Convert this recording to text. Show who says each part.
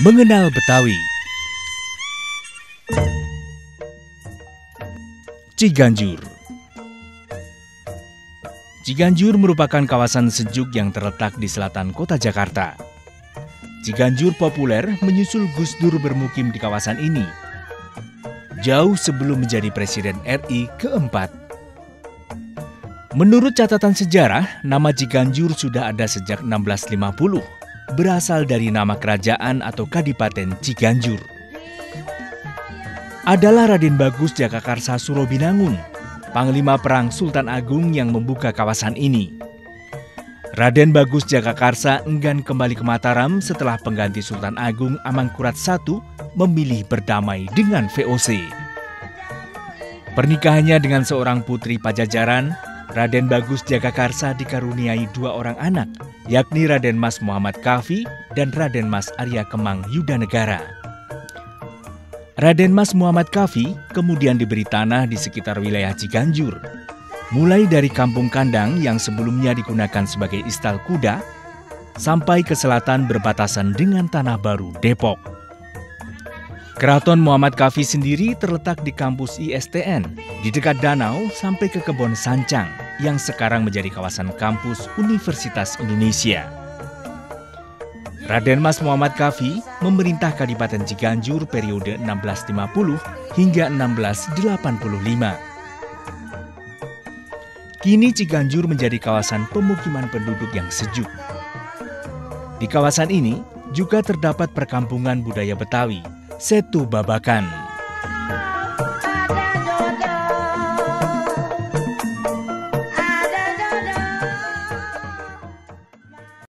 Speaker 1: Mengenal Betawi. Ciganjur. Ciganjur merupakan kawasan sejuk yang terletak di selatan kota Jakarta. Ciganjur populer menyusul Gus Dur bermukim di kawasan ini, jauh sebelum menjadi Presiden RI keempat. Menurut catatan sejarah, nama Ciganjur sudah ada sejak 1650, berasal dari nama kerajaan atau Kadipaten Ciganjur. Adalah Raden Bagus Jagakarsa Surobinangun, Panglima Perang Sultan Agung yang membuka kawasan ini. Raden Bagus Jagakarsa enggan kembali ke Mataram setelah pengganti Sultan Agung Amangkurat I memilih berdamai dengan VOC. Pernikahannya dengan seorang putri Pajajaran, Raden Bagus Jagakarsa dikaruniai dua orang anak, yakni Raden Mas Muhammad Kafi dan Raden Mas Arya Kemang Yudanegara. Raden Mas Muhammad Kafi kemudian diberi tanah di sekitar wilayah Ciganjur, mulai dari Kampung Kandang yang sebelumnya digunakan sebagai istal kuda, sampai ke selatan berbatasan dengan Tanah Baru, Depok. Keraton Muhammad Kafi sendiri terletak di kampus ISTN, di dekat danau sampai ke Kebon Sancang, yang sekarang menjadi kawasan kampus Universitas Indonesia. Raden Mas Muhammad Kafi memerintah Kadipaten Ciganjur periode 1650 hingga 1685. Kini Ciganjur menjadi kawasan pemukiman penduduk yang sejuk. Di kawasan ini juga terdapat perkampungan budaya Betawi, Setu Babakan.